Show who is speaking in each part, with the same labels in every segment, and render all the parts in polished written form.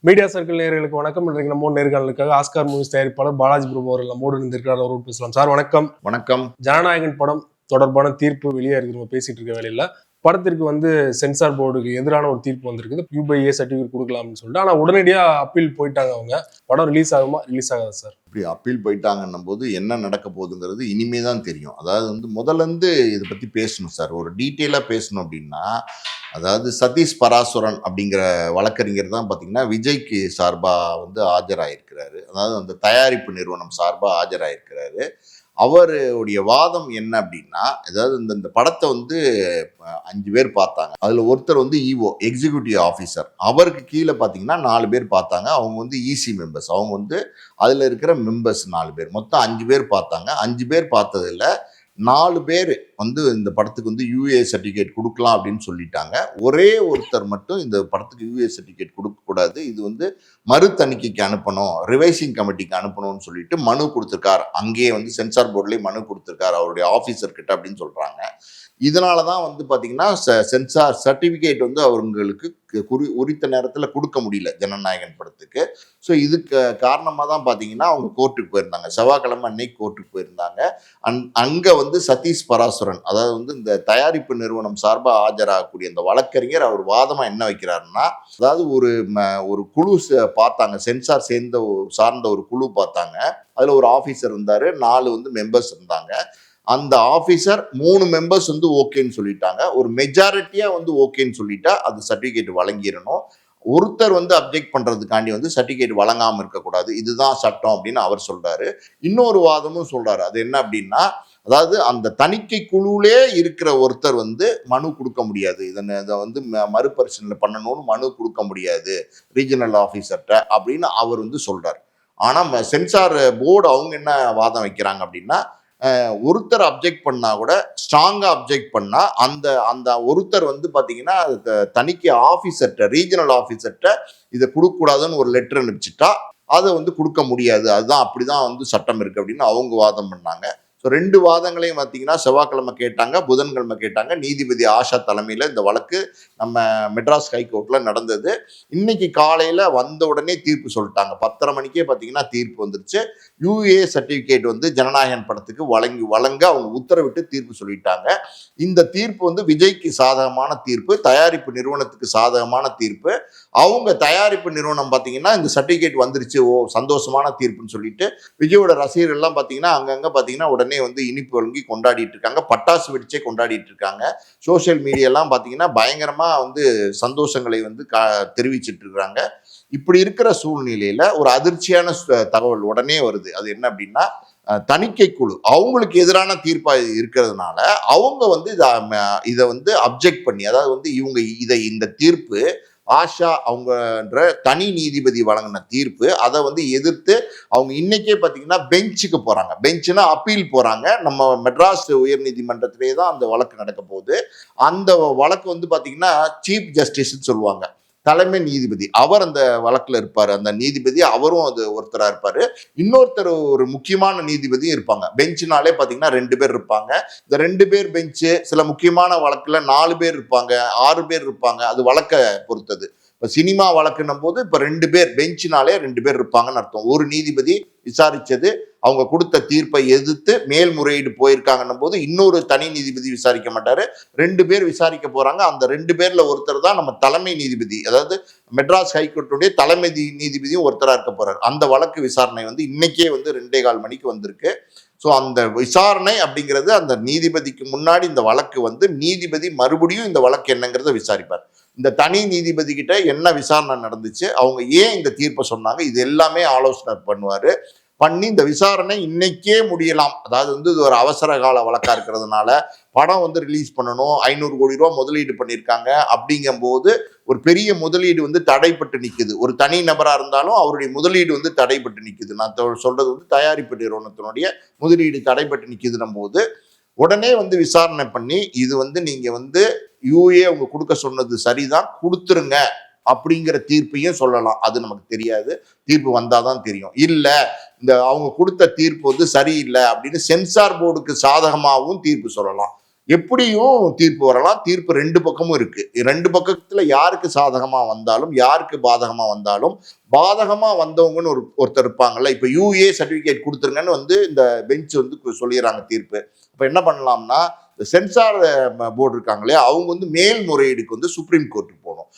Speaker 1: Media circle நேயர்களுக்கு வணக்கம். இன்றைக்கு நம்ம நேர்காணலுக்காக ஆஸ்கார் மூவிஸ் தயாரிப்பாளர் பாலாஜி பிரபு அவர்கள் நம்மோடு இருந்திருக்கிறார். அவரோடு பேசலாம். சார் வணக்கம்.
Speaker 2: வணக்கம்.
Speaker 1: ஜனநாயகன் படம் தொடர்பான தீர்ப்பு வெளியே இருக்கிற பேசிட்டு இருக்க வேலையில படத்திற்கு சென்சார் போர்டுக்கு எதிரான ஒரு தீர்ப்பு வந்திருக்குது. UBA சர்டிபிகேட் கொடுக்கலாம்னு சொல்லிட்டு, ஆனா உடனடியா அப்பீல் போயிட்டாங்க. அவங்க படம் ரிலீஸ் ஆகுமா ரிலீஸ் ஆகாது சார்?
Speaker 2: இப்படி அப்பீல் போயிட்டாங்கன்னும் போது என்ன நடக்க போகுதுங்கிறது இனிமே தான் தெரியும். அதாவது முதல்ல இருந்து இதை பத்தி பேசணும் சார். ஒரு டீட்டெயிலா பேசணும் அப்படின்னா, அதாவது சதீஷ் பராசுரன் அப்படிங்கிற வழக்கறிஞர் தான் பார்த்தீங்கன்னா விஜய்க்கு சார்பாக ஆஜராயிருக்கிறாரு. அதாவது அந்த தயாரிப்பு நிறுவனம் சார்பாக ஆஜராயிருக்கிறாரு. அவருடைய வாதம் என்ன அப்படின்னா, அதாவது இந்த படத்தை 5 பேர் பார்த்தாங்க. அதில் ஒருத்தர் EO எக்ஸிக்யூட்டிவ் ஆஃபீஸர். அவருக்கு கீழே பார்த்தீங்கன்னா 4 பேர் பார்த்தாங்க. அவங்க EC மெம்பர்ஸ். அவங்க அதில் இருக்கிற மெம்பர்ஸ் 4 பேர். மொத்தம் 5 பேர் பார்த்தாங்க. 5 பேர் பார்த்ததில் 4 பேர் இந்த படத்துக்கு UA சர்டிஃபிகேட் கொடுக்கலாம் அப்படின்னு சொல்லிட்டாங்க. ஒரே ஒருத்தர் மட்டும் இந்த படத்துக்கு UA சர்டிஃபிகேட் கொடுக்கக்கூடாது, இது மறு தணிக்கைக்கு அனுப்பணும், ரிவைசிங் கமிட்டிக்கு அனுப்பணும்னு சொல்லிட்டு மனு கொடுத்துருக்கார். அங்கேயே சென்சார் போர்ட்லேயே மனு கொடுத்துருக்காரு அவருடைய ஆஃபீஸர் கிட்ட அப்படின்னு சொல்றாங்க. இதனால தான் பார்த்தீங்கன்னா சென்சார் சர்டிஃபிகேட் அவங்களுக்கு உரித்த நேரத்தில் கொடுக்க முடியல ஜனநாயகன் படத்துக்கு. ஸோ இதுக்கு காரணமாக தான் பார்த்தீங்கன்னா அவங்க கோர்ட்டுக்கு போயிருந்தாங்க. செவ்வாய்க்கிழமை அன்னைக்கு கோர்ட்டுக்கு போயிருந்தாங்க. அங்கே சதீஷ் பராசுரன், அதாவது இந்த தயாரிப்பு நிறுவனம் சார்பாக ஆஜராகக்கூடிய அந்த வழக்கறிஞர், அவர் வாதமாக என்ன வைக்கிறாருன்னா, அதாவது ஒரு குழு பார்த்தாங்க, சென்சார் சார்ந்த ஒரு குழு பார்த்தாங்க. அதில் ஒரு ஆஃபீஸர் இருந்தார், 4 மெம்பர்ஸ் இருந்தாங்க. அந்த ஆஃபீஸர் 3 மெம்பர்ஸ் ஓகேன்னு சொல்லிட்டாங்க. ஒரு மெஜாரிட்டியா ஓகேன்னு சொல்லிட்டா அது சர்டிஃபிகேட் வழங்கிடணும். ஒருத்தர் அப்ஜெக்ட் பண்றதுக்காண்டி சர்டிஃபிகேட் வழங்காம இருக்கக்கூடாது, இதுதான் சட்டம் அப்படின்னு அவர் சொல்றாரு. இன்னொரு வாதமும் சொல்றாரு. அது என்ன அப்படின்னா, அதாவது அந்த தணிக்கை குழுவிலே இருக்கிற ஒருத்தர் மனு கொடுக்க முடியாது, இதை மறுபரிசீலனை பண்ணணும்னு மனு கொடுக்க முடியாது ரீஜனல் ஆஃபீஸர்கிட்ட அப்படின்னு அவர் சொல்றாரு. ஆனா சென்சார் போர்டு அவங்க என்ன வாதம் வைக்கிறாங்க அப்படின்னா, ஒருத்தர் அப்ஜெக்ட் பண்ணா கூட ஸ்ட்ராங்கா அப்ஜெக்ட் பண்ணா அந்த ஒருத்தர் பாத்தீங்கன்னா தணிக்கை ஆபீசர்கிட்ட, ரீஜனல் ஆபீசர்கிட்ட இதை கொடுக்க கூடாதுன்னு ஒரு லெட்டர் அனுப்பிச்சிட்டா அதை கொடுக்க முடியாது, அதுதான் அப்படிதான் சட்டம் இருக்கு அப்படின்னு அவங்க வாதம் பண்ணாங்க. ஸோ 2 வாதங்களையும் பார்த்தீங்கன்னா செவ்வாய்க்கிழமை கேட்டாங்க, புதன்கிழமை கேட்டாங்க. நீதிபதி ஆஷா தலைமையில் இந்த வழக்கு நம்ம மெட்ராஸ் ஹைகோர்ட்டில் நடந்தது. இன்னைக்கு காலையில் வந்த உடனே தீர்ப்பு சொல்லிட்டாங்க. 10:30 மணிக்கே பார்த்தீங்கன்னா தீர்ப்பு வந்துருச்சு. UA சர்டிஃபிகேட் ஜனநாயகன் படத்துக்கு வழங்க அவங்க உத்தரவிட்டு தீர்ப்பு சொல்லிட்டாங்க. இந்த தீர்ப்பு விஜய்க்கு சாதகமான தீர்ப்பு, தயாரிப்பு நிறுவனத்துக்கு சாதகமான தீர்ப்பு. அவங்க தயாரிப்பு நிறுவனம் பார்த்தீங்கன்னா இந்த சர்டிஃபிகேட் வந்துருச்சு, ஓ சந்தோஷமான தீர்ப்புன்னு சொல்லிட்டு விஜயோட ரசிகர்கள் எல்லாம் பார்த்தீங்கன்னா அங்கங்கே பார்த்தீங்கன்னா உடனே இனிப்பு வழங்கி கொண்டாடிட்டு இருக்காங்க, பட்டாசு வெடிச்சே கொண்டாடிட்டு இருக்காங்க. சோசியல் மீடியாலாம் பார்த்தீங்கன்னா பயங்கரமா சந்தோஷங்களை தெரிவிச்சிட்டு இருக்காங்க. இப்படி இருக்கிற சூழ்நிலையில ஒரு அதிர்ச்சியான தகவல் உடனே வருது. அது என்ன அப்படின்னா, தணிக்கை குழு அவங்களுக்கு எதிரான தீர்ப்பா இருக்கிறதுனால அவங்க இதை அப்ஜெக்ட் பண்ணி, அதாவது இவங்க இந்த தீர்ப்பு ஆஷா அவங்கன்ற தனி நீதிபதி வழங்கின தீர்ப்பு, அதை எதிர்த்து அவங்க இன்னைக்கே பார்த்தீங்கன்னா பெஞ்சுக்கு போறாங்க. பெஞ்சுனா அப்பீல் போறாங்க. நம்ம மெட்ராஸ் உயர் நீதிமன்றத்திலே தான் அந்த வழக்கு நடக்க போகுது. அந்த வழக்கு பார்த்தீங்கன்னா சீஃப் ஜஸ்டிஸ்ன்னு சொல்லுவாங்க, தலைமை நீதிபதி. அவர் அந்த வழக்குல இருப்பாரு. அந்த நீதிபதி அவரும் அது ஒருத்தரா இருப்பாரு. இன்னொருத்தர் ஒரு முக்கியமான நீதிபதியும் இருப்பாங்க. பெஞ்சுனாலே பாத்தீங்கன்னா 2 பேர் இருப்பாங்க. இந்த 2 பேர் பெஞ்சு சில முக்கியமான வழக்குல 4 பேர் இருப்பாங்க, 6 பேர் இருப்பாங்க. அது வழக்க பொறுத்தது. இப்ப சினிமா வழக்குன்னும் போது இப்ப 2 பேர் பெஞ்சினாலே 2 பேர் இருப்பாங்கன்னு அர்த்தம். ஒரு நீதிபதி விசாரிச்சது, அவங்க கொடுத்த தீர்ப்பை எதிர்த்து மேல்முறையீடு போயிருக்காங்கன்னும் போது இன்னொரு தனி நீதிபதி விசாரிக்க மாட்டாரு, 2 பேர் விசாரிக்க போறாங்க. அந்த 2 பேர்ல ஒருத்தர் தான் நம்ம தலைமை நீதிபதி, அதாவது மெட்ராஸ் ஹைகோர்ட்டுடைய தலைமை நீதிபதியும் ஒருத்தரா இருக்க போறாரு. அந்த வழக்கு விசாரணை இன்னைக்கே 2:15 மணிக்கு வந்திருக்கு. ஸோ அந்த விசாரணை அப்படிங்கிறது அந்த நீதிபதிக்கு முன்னாடி இந்த வழக்கு நீதிபதி மறுபடியும் இந்த வழக்கு என்னங்கிறத விசாரிப்பார். இந்த தனி நீதிபதி கிட்ட என்ன விசாரணை நடந்துச்சு, அவங்க ஏன் இந்த தீர்ப்பை சொன்னாங்க, இது எல்லாமே ஆலோசனை பண்ணி இந்த விசாரணை இன்னைக்கே முடியலாம். அதாவது இது ஒரு அவசர கால வழக்கா இருக்கிறதுனால படம் ரிலீஸ் பண்ணணும், 500 கோடி ரூபாய் முதலீடு பண்ணியிருக்காங்க. அப்படிங்கும் போது ஒரு பெரிய முதலீடு தடைப்பட்டு நிற்குது. ஒரு தனி நபரா இருந்தாலும் அவருடைய முதலீடு தடைப்பட்டு நிற்குது. நான் சொல்றது தயாரிப்பு நிறுவனத்தினுடைய முதலீடு தடைப்பட்டு நிற்குதுன்னும் போது உடனே விசாரணை பண்ணி இது நீங்க UA அவங்க கொடுக்க சொன்னது சரிதான், கொடுத்துருங்க அப்படிங்கிற தீர்ப்பையும் சொல்லலாம். அது நமக்கு தெரியாது, தீர்ப்பு வந்தாதான் தெரியும். இல்ல அவங்க கொடுத்த தீர்ப்பு சரியில்லை அப்படின்னு சென்சார் போர்டுக்கு சாதகமாகவும் தீர்ப்பு சொல்லலாம். எப்படியும் தீர்ப்பு வரலாம். தீர்ப்பு ரெண்டு பக்கமும் இருக்கு. ரெண்டு பக்கத்துல யாருக்கு சாதகமா வந்தாலும் யாருக்கு பாதகமா வந்தாலும், பாதகமா வந்தவங்கன்னு ஒருத்தர் இருப்பாங்கல்ல. இப்ப யூஏ சர்டிபிகேட் கொடுத்துருங்கன்னு வந்து இந்த பெஞ்ச் வந்து சொல்லிடுறாங்க தீர்ப்பு. அப்ப என்ன பண்ணலாம்னா, சென்சார் போர்டு இருக்காங்க இல்லையா, அவங்க வந்து மேல்முறையீடுக்கு வந்து சுப்ரீம் கோர்ட்டுக்கு போகணும்.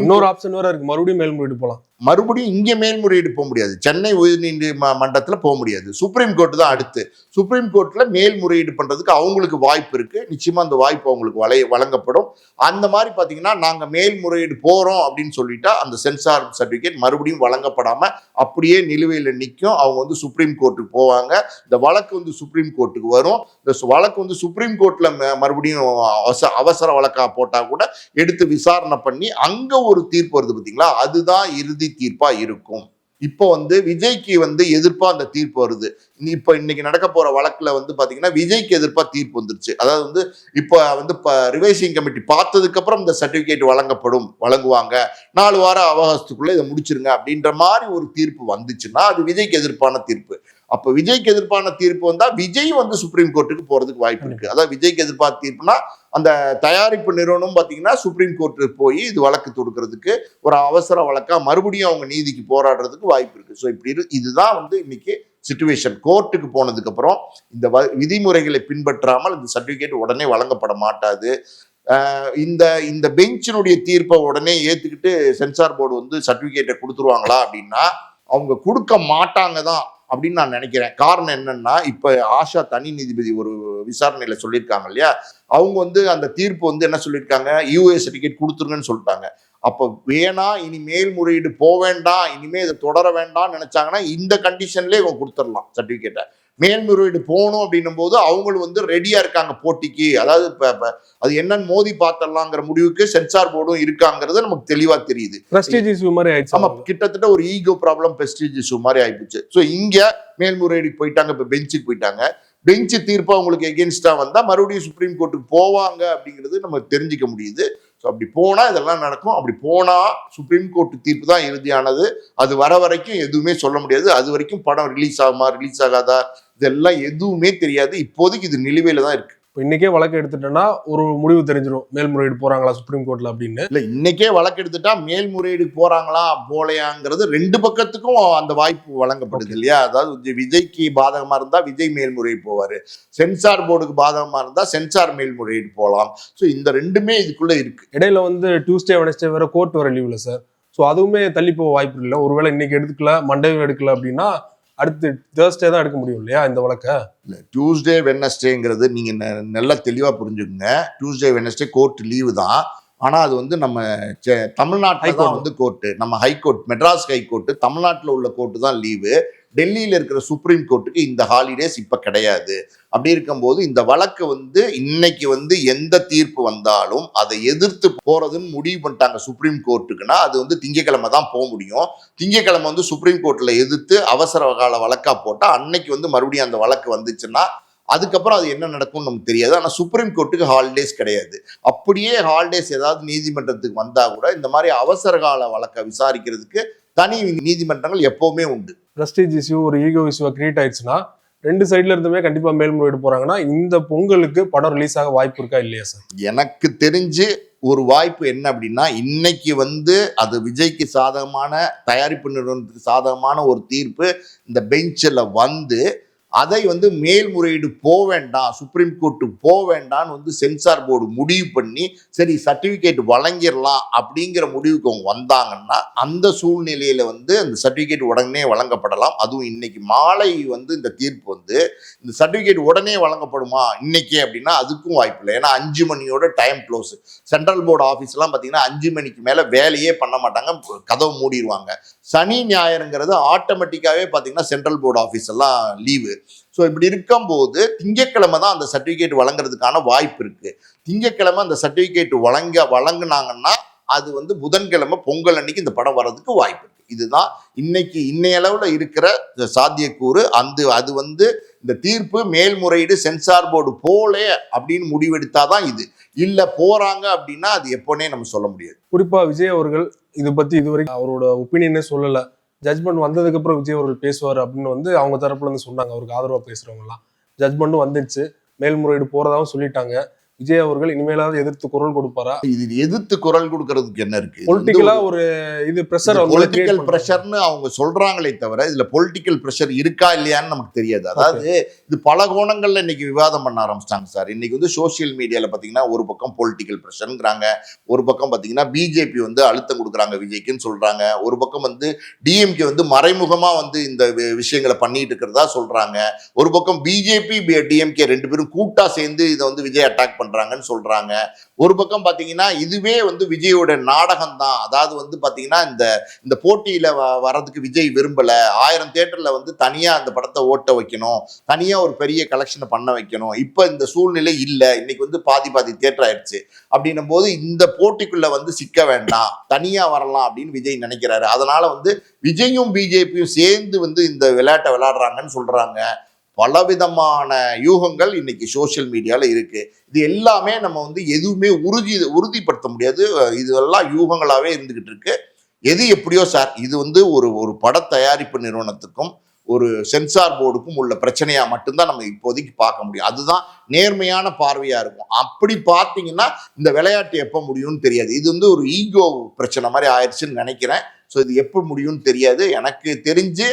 Speaker 1: இன்னொரு ஆப்ஷன் வேற இருக்கு, மறுபடியும் மேல்முறையீடு போகலாம்.
Speaker 2: மறுபடியும் இங்க மேல்முறையீடு போக முடியாது. சென்னை உயர்நீதிமன்றத்தில் போக முடியாது. சுப்ரீம் கோர்ட் தான் அடுத்து. சுப்ரீம் கோர்ட்ல மேல்முறையீடு பண்றதுக்கு அவங்களுக்கு வாய்ப்பு இருக்கு. நிச்சயமா அந்த வாய்ப்பு அவங்களுக்கு வழங்கப்படும். அந்த மாதிரி பாத்தீங்கன்னா, நாங்க மேல்முறையீடு போறோம் அப்படின்னு சொல்லிட்டா அந்த சென்சார் சர்டிபிகேட் மறுபடியும் வழங்கப்படாம அப்படியே நிலுவையில் நிற்கும். அவங்க வந்து சுப்ரீம் கோர்ட்டுக்கு போவாங்க. இந்த வழக்கு வந்து சுப்ரீம் கோர்ட்டுக்கு வரும். இந்த வழக்கு வந்து சுப்ரீம் கோர்ட்ல மறுபடியும் அவசர வழக்கா போட்டா கூட எடுத்து விசாரணை பண்ணி அங்க ஒரு தீர்ப்பு வருது பாத்தீங்களா, அதுதான் இறுதி தீர்ப்பா இருக்கும். இப்போ வந்து விஜய்க்கு வந்து எதிர்ப்பா அந்த தீர்ப்பு வருது. இப்ப இன்னைக்கு நடக்க போற வழக்குல வந்து பாத்தீங்கன்னா விஜய்க்கு எதிர்ப்பா தீர்ப்பு வந்துருச்சு. அதாவது வந்து இப்ப வந்து ரிவைசிங் கமிட்டி பார்த்ததுக்கு அப்புறம் இந்த சர்டிபிகேட் வழங்குவாங்க, 4 வார அவகாசத்துக்குள்ள இதை முடிச்சிருங்க அப்படின்ற மாதிரி ஒரு தீர்ப்பு வந்துச்சுன்னா அது விஜய்க்கு எதிர்ப்பான தீர்ப்பு. அப்ப விஜய்க்கு எதிர்ப்பான தீர்ப்பு வந்தா விஜய் வந்து சுப்ரீம் கோர்ட்டுக்கு போறதுக்கு வாய்ப்பு இருக்கு. அதாவது விஜய்க்கு எதிர்ப்பான தீர்ப்புனா அந்த தயாரிப்பு நிறுவனம் பாத்தீங்கன்னா சுப்ரீம் கோர்ட்டுக்கு போய் இது வழக்கு தொடுக்கிறதுக்கு ஒரு அவசர வழக்கா மறுபடியும் அவங்க நீதிக்கு போராடுறதுக்கு வாய்ப்பு இருக்கு. ஸோ இதுதான் வந்து இன்னைக்கு சிச்சுவேஷன். கோர்ட்டுக்கு போனதுக்கு அப்புறம் இந்த விதிமுறைகளை பின்பற்றாமல் இந்த சர்டிபிகேட் உடனே வழங்கப்பட மாட்டாது. இந்த பெஞ்சினுடைய தீர்ப்பை உடனே ஏத்துக்கிட்டு சென்சார் போர்டு வந்து சர்டிபிகேட்டை கொடுத்துருவாங்களா அப்படின்னா அவங்க கொடுக்க மாட்டாங்க தான் அப்படின்னு நான் நினைக்கிறேன். காரணம் என்னன்னா, இப்ப ஆஷா தனி நீதிபதி ஒரு விசாரணையில சொல்லியிருக்காங்க இல்லையா, அவங்க வந்து அந்த தீர்ப்பு வந்து என்ன சொல்லியிருக்காங்க, யூஏ சர்டிபிகேட் கொடுத்துருங்கன்னு சொல்லிட்டாங்க. அப்ப வேணா இனி மேல்முறையீடு போக வேண்டாம், இனிமே இதை தொடர வேண்டாம்னு நினைச்சாங்கன்னா இந்த கண்டிஷன்லயே இவங்க கொடுத்துடலாம் சர்டிபிகேட்டை. மேல்முறையீடு போகணும் அப்படின்னும் போது அவங்களும் வந்து ரெடியா இருக்காங்க போட்டிக்கு. அதாவது அது என்னன்னு மோதி பார்த்தலாங்கிற முடிவுக்கு சென்சார் போர்டும் இருக்காங்கிறது நமக்கு தெளிவா தெரியுது. ஆமா, கிட்டத்தட்ட ஒரு ஈகோ ப்ராப்ளம் பிரஸ்டீஜ் இஷ்யூ மாதிரி ஆயிடுச்சு. ஸோ இங்க மேல்முறையீடுக்கு போயிட்டாங்க, இப்ப பெஞ்சுக்கு போயிட்டாங்க. பெஞ்சு தீர்ப்பு அவங்களுக்கு எகென்ஸ்டா வந்தா மறுபடியும் சுப்ரீம் கோர்ட்டுக்கு போவாங்க அப்படிங்கிறது நம்ம தெரிஞ்சுக்க முடியுது. ஸோ அப்படி போனா இதெல்லாம் நடக்கும். அப்படி போனா சுப்ரீம் கோர்ட் தீர்ப்பு தான் இறுதியானது. அது வர வரைக்கும் எதுவுமே சொல்ல முடியாது. அது வரைக்கும் படம் ரிலீஸ் ஆகுமா ரிலீஸ் ஆகாதா இதெல்லாம் எதுவுமே தெரியாது. இப்போதைக்கு இது நிலுவையில தான் இருக்கு.
Speaker 1: இன்னைக்கே வழக்கு எடுத்துட்டோம்னா ஒரு முடிவு தெரிஞ்சிடும், மேல்முறையீடு போறாங்களா சுப்ரீம் கோர்ட்ல அப்படின்னு.
Speaker 2: இல்ல, இன்னைக்கே வழக்கு எடுத்துட்டா மேல்முறையீடு போறாங்களா போலையாங்கிறது ரெண்டு பக்கத்துக்கும் அந்த வாய்ப்பு வழங்கப்படுது இல்லையா. அதாவது விஜய்க்கு பாதகமா இருந்தா விஜய் மேல்முறையீடு போவாரு, சென்சார் போர்டுக்கு பாதகமா இருந்தா சென்சார் மேல்முறையீடு போகலாம். ஸோ இந்த ரெண்டுமே இதுக்குள்ள இருக்கு.
Speaker 1: இடையில வந்து டியூஸ்டே வெனஸ்டே வேற கோர்ட் வர லீவ்ல சார். ஸோ அதுவுமே தள்ளி போக வாய்ப்பு இல்லை. ஒருவேளை இன்னைக்கு எடுக்கல, மண்டேவும் எடுக்கல அப்படின்னா அடுத்து தேர்ஸ்டே தான் எடுக்க முடியும் இல்லையா இந்த வழக்க.
Speaker 2: இல்லை, டியூஸ்டே வெட்னஸ்டேங்கிறது நீங்க நல்லா தெளிவா புரிஞ்சுக்கோங்க. டியூஸ்டே வெட்னஸ்டே கோர்ட் லீவு தான். ஆனா அது வந்து நம்ம தமிழ்நாட்டில் தான் வந்து கோர்ட்டு, நம்ம ஹைகோர்ட் மெட்ராஸ் ஹைகோர்ட்டு தமிழ்நாட்டில் உள்ள கோர்ட்டு தான் லீவு. டெல்லியில் இருக்கிற சுப்ரீம் கோர்ட்டுக்கு இந்த ஹாலிடேஸ் இப்ப கிடையாது. அப்படி இருக்கும்போது இந்த வழக்கு வந்து இன்னைக்கு வந்து எந்த தீர்ப்பு வந்தாலும் அதை எதிர்த்து போறதுன்னு முடிவு பண்ணிட்டாங்க சுப்ரீம் கோர்ட்டுக்குன்னா அது வந்து திங்கக்கிழமை தான் போக முடியும். திங்கக்கிழமை வந்து சுப்ரீம் கோர்ட்ல எதிர்த்து அவசர கால வழக்கா போட்டா அன்னைக்கு வந்து மறுபடியும் அந்த வழக்கு வந்துச்சுன்னா அதுக்கப்புறம் அது என்ன நடக்கும்னு நமக்கு தெரியாது. ஆனால் சுப்ரீம் கோர்ட்டுக்கு ஹாலிடேஸ் கிடையாது. அப்படியே ஹாலிடேஸ் ஏதாவது நீதிமன்றத்துக்கு வந்தா கூட இந்த மாதிரி அவசர கால வழக்கை விசாரிக்கிறதுக்கு தனி நீதிமன்றங்கள் எப்பவுமே உண்டு.
Speaker 1: பிரஸ்டீஜ் இஷ்யூ, ஒரு ஈகோ இஷ்யூ கிரியேட் ஆயிடுச்சுன்னா ரெண்டு சைட்ல இருந்துமே கண்டிப்பா மேல்முறையீடு போறாங்கன்னா இந்த பொங்கலுக்கு படம் ரிலீஸ் ஆக வாய்ப்பு இருக்கா இல்லையா சார்?
Speaker 2: எனக்கு தெரிஞ்சு ஒரு வாய்ப்பு என்ன அப்படின்னா, இன்னைக்கு வந்து அது விஜய்க்கு சாதகமான, தயாரிப்பு நிறுவனத்துக்கு சாதகமான ஒரு தீர்ப்பு இந்த பெஞ்சில் வந்து அதை வந்து மேல்முறையீடு போக வேண்டாம், சுப்ரீம் கோர்ட்டுக்கு போக வேண்டாம்னு வந்து சென்சார் போர்டு முடிவு பண்ணி சரி சர்டிபிகேட் வழங்கிடலாம் அப்படிங்கிற முடிவுக்கு அவங்க வந்தாங்கன்னா அந்த சூழ்நிலையில வந்து அந்த சர்டிபிகேட் உடனே வழங்கப்படலாம். அதுவும் இன்னைக்கு மாலை வந்து இந்த தீர்ப்பு வந்து இந்த சர்டிபிகேட் உடனே வழங்கப்படுமா இன்னைக்கே அப்படின்னா அதுக்கும் வாய்ப்பு இல்லை. ஏன்னா 5 மணியோட time close. Central board office எல்லாம் பார்த்தீங்கன்னா 5 மணிக்கு மேல வேலையே பண்ண மாட்டாங்க, கதவு மூடிடுவாங்க. சனி ஞாயிறுங்கிறது ஆட்டோமேட்டிக்காவே பார்த்தீங்கன்னா சென்ட்ரல் போர்டு ஆஃபீஸ் எல்லாம் லீவு. ஸோ இப்படி இருக்கும்போது திங்கக்கிழமை தான் அந்த சர்டிஃபிகேட் வழங்குறதுக்கான வாய்ப்பு இருக்கு. திங்கக்கிழமை அந்த சர்டிஃபிகேட் வழங்கினாங்கன்னா அது வந்து புதன்கிழமை பொங்கல் அன்னைக்கு இந்த படம் வர்றதுக்கு வாய்ப்பு இருக்கு. இதுதான் இன்னைக்கு இன்னைய அளவுல இருக்கிற சாத்தியக்கூறு. அது வந்து இந்த தீர்ப்பு மேல்முறையீடு சென்சார் போர்டு போலே அப்படின்னு முடிவெடுத்தாதான் இது. இல்ல போறாங்க அப்படின்னா அது எப்போனே நம்ம சொல்ல முடியாது.
Speaker 1: குறிப்பா விஜய் அவர்கள் இதை பத்தி இதுவரைக்கும் அவரோட ஒப்பீனியனே சொல்லல. ஜட்மெண்ட் வந்ததுக்கு அப்புறம் விஜய் அவர்கள் பேசுவார் அப்படின்னு வந்து அவங்க தரப்புல இருந்து சொன்னாங்க. அவருக்கு ஆதரவா பேசுறவங்க எல்லாம் ஜட்மெண்ட்டும் வந்துச்சு, மேல்முறையீடு போறதாவும் சொல்லிட்டாங்க. விஜய் அவர்கள் இனிமேலாவது எதிர்த்து குரல் கொடுப்பாரா?
Speaker 2: இது எதிர்த்து குரல் கொடுக்கறதுக்கு என்ன இருக்கு?
Speaker 1: பொலிட்டிக்கலா ஒரு இது பிரஷர்
Speaker 2: பொலிட்டிக்கல் பிரஷர்னு அவங்க சொல்றாங்களே தவிர இதுல பொலிட்டிக்கல் பிரஷர் இருக்கா இல்லையான்னு நமக்கு தெரியாது. அதாவது இது பல கோணங்கள்ல இன்னைக்கு விவாதம் பண்ண ஆரம்பிச்சிட்டாங்க சார். இன்னைக்கு வந்து சோசியல் மீடியால பாத்தீங்கன்னா ஒரு பக்கம் பொலிட்டிக்கல் பிரஷர்ங்கிறாங்க, ஒரு பக்கம் பாத்தீங்கன்னா பிஜேபி வந்து அழுத்தம் கொடுக்குறாங்க விஜய்க்குன்னு சொல்றாங்க, ஒரு பக்கம் வந்து டிஎம்கே வந்து மறைமுகமா வந்து இந்த விஷயங்களை பண்ணிட்டு இருக்கிறதா சொல்றாங்க, ஒரு பக்கம் பிஜேபி டிஎம்கே ரெண்டு பேரும் கூட்டா சேர்ந்து இதை வந்து விஜய் அட்டாக் பண்றாங்கன்னு சொல்றாங்க, ஒரு பக்கம் பாத்தீங்கன்னா இதுவே வந்து விஜயோட நாடகம் தான். அதாவது வந்து பாத்தீங்கன்னா இந்த போட்டியில வர்றதுக்கு விஜய் விரும்பல, 1000 தியேட்டர்ல வந்து தனியா அந்த படத்தை ஓட்ட வைக்கணும், தனியா ஒரு பெரிய கலெக்ஷனை பண்ண வைக்கணும், இப்ப இந்த சூழ்நிலை இல்ல, இன்னைக்கு வந்து பாதி தியேட்டர் ஆயிடுச்சு அப்படின்னும் போது இந்த போட்டிக்குள்ள வந்து சிக்க வேண்டாம், தனியா வரலாம் அப்படின்னு விஜய் நினைக்கிறாரு. அதனால வந்து விஜயும் பிஜேபியும் சேர்ந்து வந்து இந்த விளையாட்டை விளையாடுறாங்கன்னு சொல்றாங்க. பலவிதமான யூகங்கள் இன்னைக்கு சோசியல் மீடியால இருக்கு. இது எல்லாமே நம்ம வந்து எதுவுமே உறுதிப்படுத்த முடியாது. இதெல்லாம் யூகங்களாவே இருந்துகிட்டு இருக்கு. எது எப்படியோ சார், இது வந்து ஒரு பட தயாரிப்பு நிறுவனத்துக்கும் ஒரு சென்சார் போர்டுக்கும் உள்ள பிரச்சனையா மட்டும்தான் நம்ம இப்போதைக்கு பார்க்க முடியும். அதுதான் நேர்மையான பார்வையா இருக்கும். அப்படி பார்த்தீங்கன்னா இந்த விளையாட்டு எப்போ முடியும்னு தெரியாது. இது வந்து ஒரு ஈகோ பிரச்சனை மாதிரி ஆயிடுச்சுன்னு நினைக்கிறேன். ஸோ இது எப்போ முடியும்னு தெரியாது. எனக்கு தெரிஞ்சு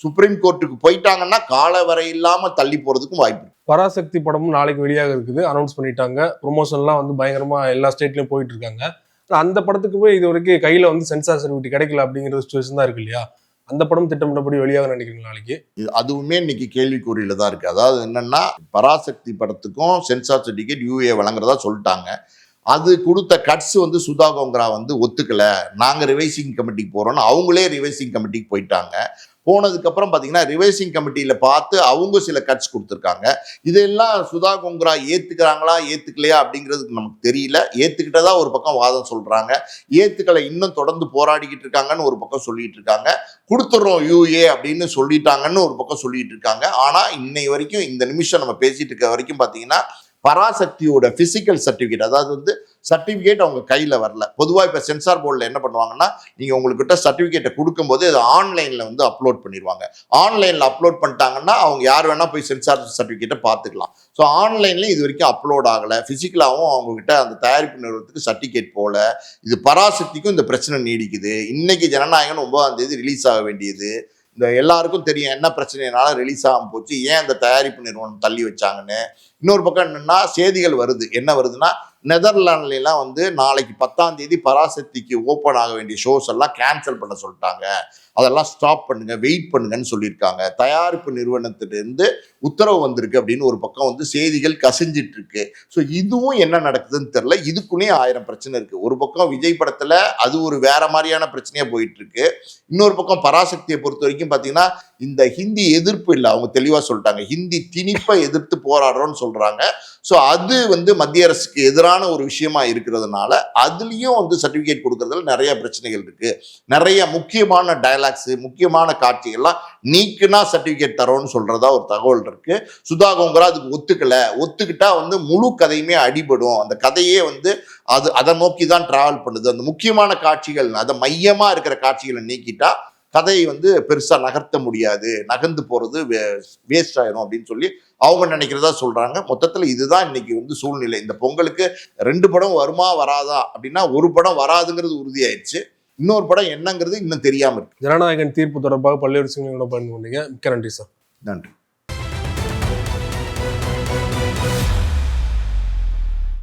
Speaker 2: சுப்ரீம் கோர்ட்டுக்கு போயிட்டாங்கன்னா கால வரை இல்லாம தள்ளி போறதுக்கும் வாய்ப்பு இருக்கு.
Speaker 1: பராசக்தி படமும் நாளைக்கு வெளியாக இருக்குது, அனௌன்ஸ் பண்ணிட்டாங்க. ப்ரொமோஷன்லாம் வந்து பயங்கரமா எல்லா ஸ்டேட்லயும் போயிட்டு இருக்காங்க. அந்த படத்துக்கு போய் இது வரைக்கும் கையில வந்து சென்சார் சர்டிஃபிகேட் கிடைக்கல அப்படிங்கிற சுச்சுவேஷன் தான் இருக்கு இல்லையா? அந்த படம் திட்டமிட்டபடி வெளியாக நினைக்கிறீங்க நாளைக்கு?
Speaker 2: அதுவுமே இன்னைக்கு கேள்விக்குறியில தான் இருக்கு. அதாவது என்னன்னா, பராசக்தி படத்துக்கும் சென்சார் சர்டிஃபிகேட் யூஏ வழங்குறதா சொல்லிட்டாங்க. அது கொடுத்த கட்ஸ் வந்து சுதா கோங்கரா வந்து ஒத்துக்கல, நாங்க ரிவைசிங் கமிட்டிக்கு போறோம்னு அவங்களே ரிவைசிங் கமிட்டிக்கு போயிட்டாங்க. போனதுக்கு அப்புறம் பாத்தீங்கன்னா ரிவைசிங் கமிட்டியில பார்த்து அவங்க சில கட்ஸ் கொடுத்துருக்காங்க. இதெல்லாம் சுதா கோங்கரா ஏத்துக்கிறாங்களா ஏத்துக்கலையா அப்படிங்கிறதுக்கு நமக்கு தெரியல. ஏத்துக்கிட்டதா ஒரு பக்கம் வாதம் சொல்றாங்க, ஏத்துக்களை இன்னும் தொடர்ந்து போராடிக்கிட்டு இருக்காங்கன்னு ஒரு பக்கம் சொல்லிட்டு இருக்காங்க, கொடுத்துறோம் யூஏ அப்படின்னு சொல்லிட்டாங்கன்னு ஒரு பக்கம் சொல்லிட்டு இருக்காங்க. ஆனா இன்னை வரைக்கும் இந்த நிமிஷம் நம்ம பேசிட்டு இருக்க வரைக்கும் பாத்தீங்கன்னா பராசக்தியோட பிசிக்கல் சர்டிபிகேட், அதாவது வந்து சர்டிபிகேட் அவங்க கையில வரல. பொதுவாக இப்போ சென்சார் போர்டில் என்ன பண்ணுவாங்கன்னா, நீங்க உங்ககிட்ட சர்டிபிகேட்டை கொடுக்கும்போது அதை ஆன்லைன்ல வந்து அப்லோட் பண்ணிடுவாங்க. ஆன்லைன்ல அப்லோட் பண்ணிட்டாங்கன்னா அவங்க யார் வேணா போய் சென்சார் சர்டிபிகேட்டை பார்த்துக்கலாம். ஸோ ஆன்லைன்ல இது வரைக்கும் அப்லோட் ஆகலை, பிசிக்கலாகவும் அவங்க கிட்ட அந்த தயாரிப்பு நிறுவனத்துக்கு சர்டிபிகேட் போல. இது பராசக்திக்கும் இந்த பிரச்சனை நீடிக்குது. இன்னைக்கு ஜனநாயகன் 9ஆம் தேதி ரிலீஸ் ஆக வேண்டியது. இந்த எல்லாருக்கும் தெரியும் என்ன பிரச்சனைனால ரிலீஸ் ஆகாம போச்சு, ஏன் அந்த தயாரிப்பு நிறுவனம் தள்ளி வச்சாங்கன்னு. இன்னொரு பக்கம் என்னன்னா செய்திகள் வருது, என்ன வருதுன்னா நெதர்லாண்ட்லாம் வந்து நாளைக்கு 10ஆம் தேதி பராசக்திக்கு ஓப்பன் ஆக வேண்டிய ஷோஸ் எல்லாம் கேன்சல் பண்ண சொல்லிட்டாங்க, அதெல்லாம் ஸ்டாப் பண்ணுங்க, வெயிட் பண்ணுங்கன்னு சொல்லியிருக்காங்க. தயாரிப்பு நிறுவனத்திலிருந்து உத்தரவு வந்திருக்கு அப்படின்னு ஒரு பக்கம் வந்து செய்திகள் கசிஞ்சிட்டு இருக்கு. ஸோ இதுவும் என்ன நடக்குதுன்னு தெரியல. இதுக்குள்ளேயே 1000 பிரச்சனை இருக்கு. ஒரு பக்கம் விஜய் படத்துல அது ஒரு வேற மாதிரியான பிரச்சனையா போயிட்டு இருக்கு. இன்னொரு பக்கம் பராசக்தியை பொறுத்த வரைக்கும் பாத்தீங்கன்னா இந்த ஹிந்தி எதிர்ப்பு இல்லை, அவங்க தெளிவா சொல்லிட்டாங்க, ஹிந்தி திணிப்பை எதிர்த்து போராடுறோம்னு சொல்றாங்க. ஸோ அது வந்து மத்திய அரசுக்கு எதிரான ஒரு விஷயமா இருக்கிறதுனால அதுலயும் வந்து சர்டிபிகேட் கொடுக்கறதுல நிறைய பிரச்சனைகள் இருக்கு. நிறைய முக்கியமான டயலாக்ஸ், முக்கியமான காட்சிகள்லாம் நீக்குனா சர்டிபிகேட் தரோம்னு சொல்றதா ஒரு தகவல் இருக்கு. சுதா கோங்கரா அதுக்கு ஒத்துக்கிட்டா வந்து முழு கதையுமே அடிபடும். அந்த கதையே வந்து அதை நோக்கி தான் டிராவல் பண்ணுது. அந்த முக்கியமான காட்சிகள், அதை மையமா இருக்கிற காட்சிகளை நீக்கிட்டா கதையை வந்து பெருசா நகர்த்த முடியாது, நகர்ந்து போறது வேஸ்ட் ஆயிரும் அப்படின்னு சொல்லி அவங்க நினைக்கிறதா சொல்றாங்க. மொத்தத்துல இதுதான் இன்னைக்கு வந்து சூழ்நிலை. இந்த பொங்கலுக்கு 2 படம் வருமா வராதா அப்படின்னா ஒரு படம் வராதுங்கிறது உறுதியாயிடுச்சு, இன்னொரு படம் என்னங்கிறது இன்னும் தெரியாம இருக்கு.
Speaker 1: ஜனநாயகன் தீர்ப்பு தொடர்பாக பல்வேறு விஷயங்களோட பயன்படுங்க. மிக்க நன்றி சார்.
Speaker 2: நன்றி.